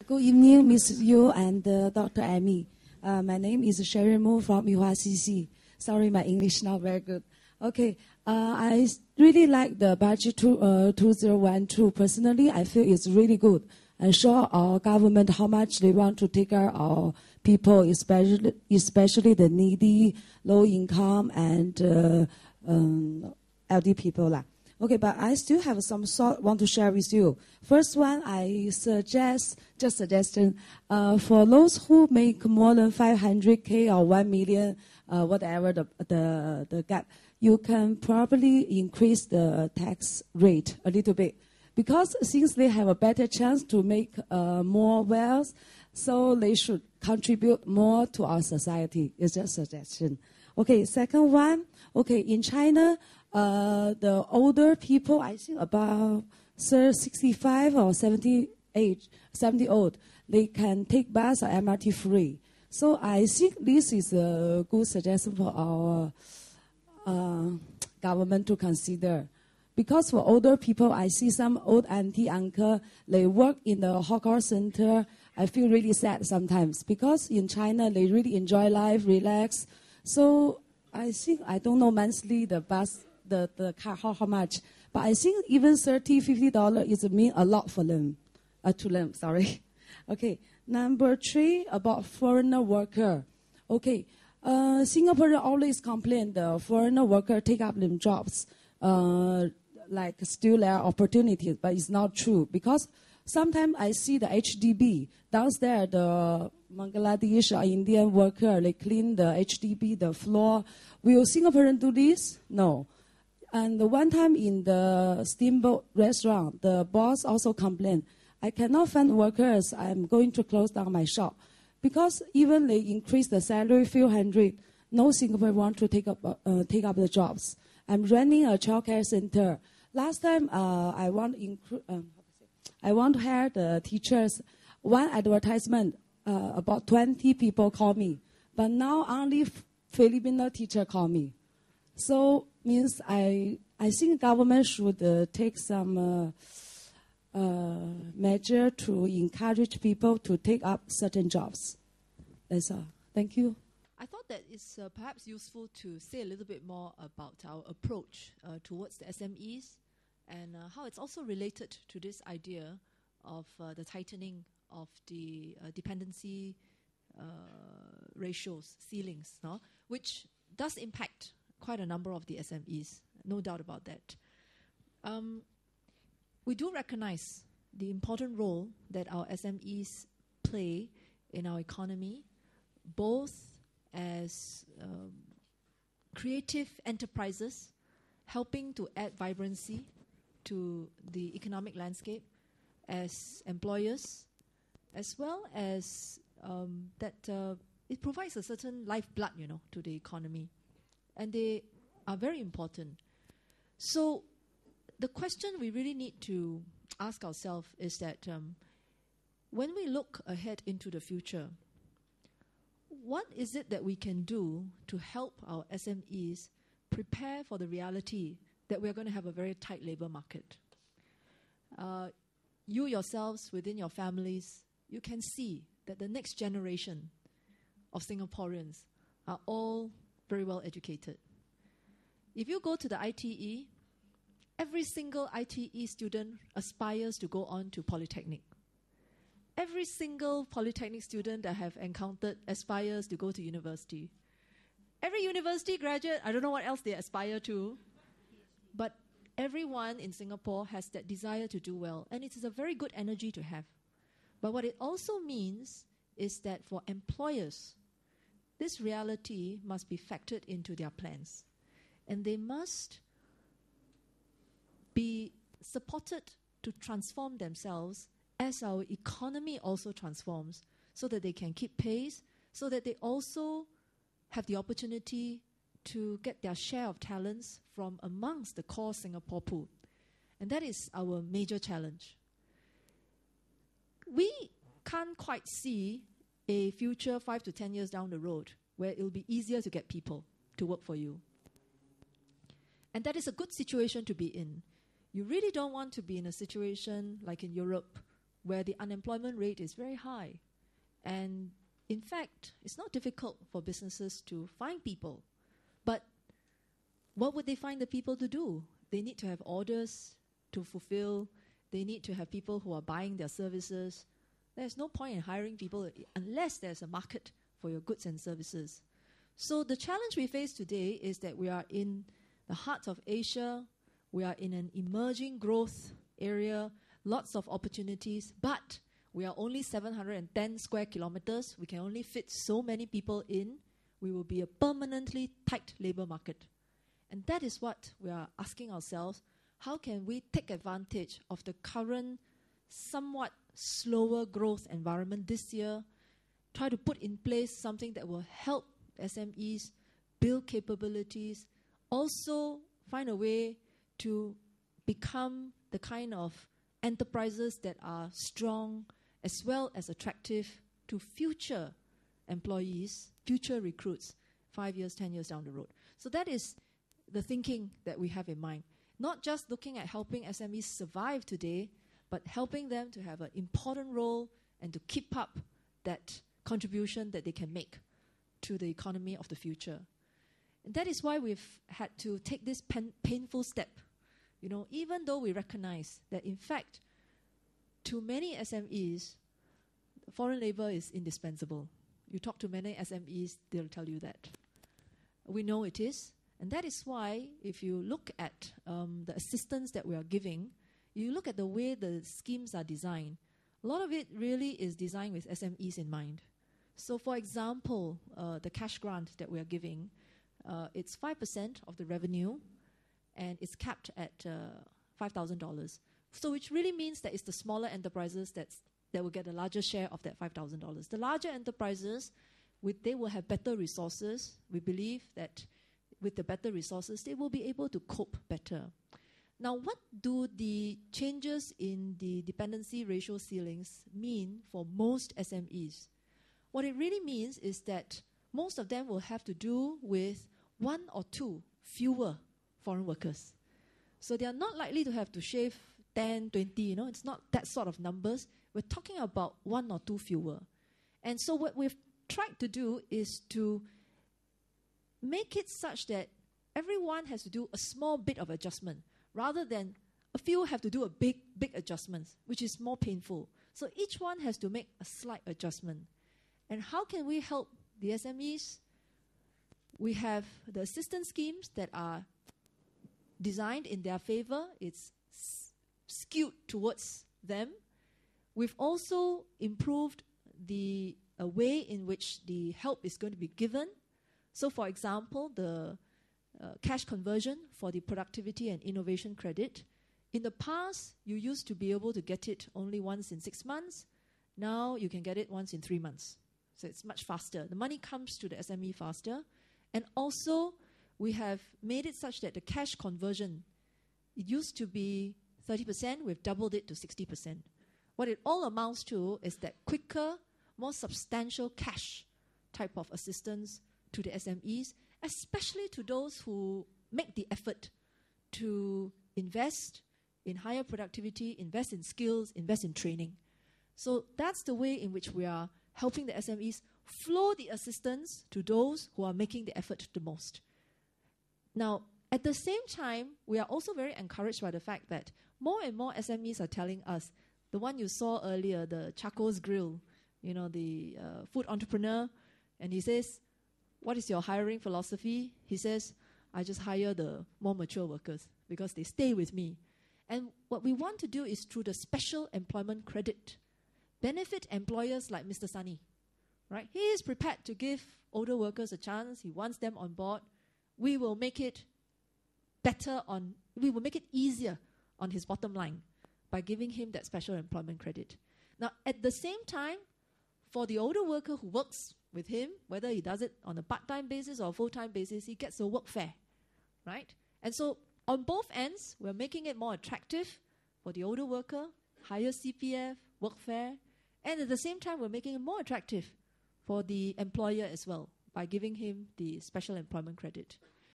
Good evening, Ms. Yu and Dr. Amy. My name is Sherry Mo from Yuhua CC. Sorry, my English not very good. Okay, I really like the budget 2012. Personally, I feel it's really good and show our government how much they want to take care of our people, especially the needy, low income, and elderly people. Okay, but I still have some thought want to share with you. First one, I suggestion, for those who make more than 500K or 1 million, whatever the gap, you can probably increase the tax rate a little bit. Because since they have a better chance to make more wealth, so they should contribute more to our society. It's just a suggestion. Okay, second one, okay, in China, the older people, I think about 65 or 70 old, they can take bus or MRT free. So I think this is a good suggestion for our government to consider. Because for older people, I see some old auntie, uncle, they work in the hawker center. I feel really sad sometimes because in China, they really enjoy life, relax. So I think, I don't know monthly the bus, the car, how much. But I think even $30, $50 is mean a lot for them, to them, sorry. Okay, number 3, about foreigner worker. Okay, Singaporeans always complain the foreigner worker take up them jobs, like steal their opportunities, but it's not true. Because sometimes I see the HDB, downstairs the Bangladesh or Indian worker, they clean the HDB, the floor. Will Singaporeans do this? No. And the one time in the steamboat restaurant, the boss also complained, I cannot find workers, I'm going to close down my shop. Because even they increase the salary few hundred, no Singaporean want to take up the jobs. I'm running a childcare center. Last time I want to hire the teachers. One advertisement, about 20 people call me. But now only Filipino teacher call me. So means I think government should take some measure to encourage people to take up certain jobs. That's all. Thank you. I thought that it's perhaps useful to say a little bit more about our approach towards the SMEs and how it's also related to this idea of the tightening of the dependency ratios, ceilings, no? Which does impact quite a number of the SMEs, no doubt about that. We do recognize the important role that our SMEs play in our economy, both as creative enterprises helping to add vibrancy to the economic landscape, as employers, as well as that it provides a certain lifeblood, to the economy. And they are very important. So the question we really need to ask ourselves is that when we look ahead into the future, what is it that we can do to help our SMEs prepare for the reality that we're going to have a very tight labor market? You yourselves, within your families, you can see that the next generation of Singaporeans are all very well educated. If you go to the ITE, every single ITE student aspires to go on to Polytechnic. Every single Polytechnic student that I have encountered aspires to go to university. Every university graduate, I don't know what else they aspire to, but everyone in Singapore has that desire to do well, and it is a very good energy to have. But what it also means is that for employers, this reality must be factored into their plans. And they must be supported to transform themselves as our economy also transforms, so that they can keep pace, so that they also have the opportunity to get their share of talents from amongst the core Singapore pool. And that is our major challenge. We can't quite see a future 5 to 10 years down the road where it will be easier to get people to work for you. And that is a good situation to be in. You really don't want to be in a situation like in Europe, where the unemployment rate is very high. And in fact, it's not difficult for businesses to find people. But what would they find the people to do? They need to have orders to fulfill. They need to have people who are buying their services. There's no point in hiring people unless there's a market for your goods and services. So the challenge we face today is that we are in the heart of Asia. We are in an emerging growth area, lots of opportunities, but we are only 710 square kilometers. We can only fit so many people in. We will be a permanently tight labor market. And that is what we are asking ourselves. How can we take advantage of the current somewhat slower growth environment this year, try to put in place something that will help SMEs build capabilities, also find a way to become the kind of enterprises that are strong as well as attractive to future employees, future recruits, 5 years, 10 years down the road. So that is the thinking that we have in mind. Not just looking at helping SMEs survive today, but helping them to have an important role and to keep up that contribution that they can make to the economy of the future. And that is why we've had to take this painful step. You know, even though we recognize that in fact, to many SMEs, foreign labor is indispensable. You talk to many SMEs, they'll tell you that. We know it is. And that is why, if you look at the assistance that we are giving, you look at the way the schemes are designed, a lot of it really is designed with SMEs in mind. So, for example, the cash grant that we are giving, it's 5% of the revenue, and it's capped at $5,000. So, which really means that it's the smaller enterprises that will get a larger share of that $5,000. The larger enterprises, they will have better resources. We believe that with the better resources, they will be able to cope better. Now, what do the changes in the dependency ratio ceilings mean for most SMEs? What it really means is that most of them will have to do with 1 or 2 fewer foreign workers. So they are not likely to have to shave 10, 20, it's not that sort of numbers. We're talking about 1 or 2 fewer. And so what we've tried to do is to make it such that everyone has to do a small bit of adjustment rather than a few have to do a big adjustments, which is more painful. So each one has to make a slight adjustment. And how can we help the SMEs? We have the assistance schemes that are designed in their favor. It's skewed towards them. We've also improved the way in which the help is going to be given. So, for example, the cash conversion for the productivity and innovation credit. In the past, you used to be able to get it only once in 6 months. Now you can get it once in 3 months. So it's much faster. The money comes to the SME faster. And also, we have made it such that the cash conversion, it used to be 30%, we've doubled it to 60%. What it all amounts to is that quicker, more substantial cash type of assistance to the SMEs, especially to those who make the effort to invest in higher productivity, invest in skills, invest in training. So that's the way in which we are helping the SMEs flow the assistance to those who are making the effort the most. Now, at the same time, we are also very encouraged by the fact that more and more SMEs are telling us, the one you saw earlier, the Chaco's Grill, the food entrepreneur, and he says, what is your hiring philosophy? He says, I just hire the more mature workers because they stay with me. And what we want to do is through the special employment credit, benefit employers like Mr. Sunny, right? He is prepared to give older workers a chance. He wants them on board. We will make it we will make it easier on his bottom line by giving him that special employment credit. Now, at the same time, for the older worker who works with him, whether he does it on a part-time basis or a full-time basis, he gets a workfare, right? And so on both ends, we're making it more attractive for the older worker, higher CPF, workfare, and at the same time, we're making it more attractive for the employer as well by giving him the special employment credit.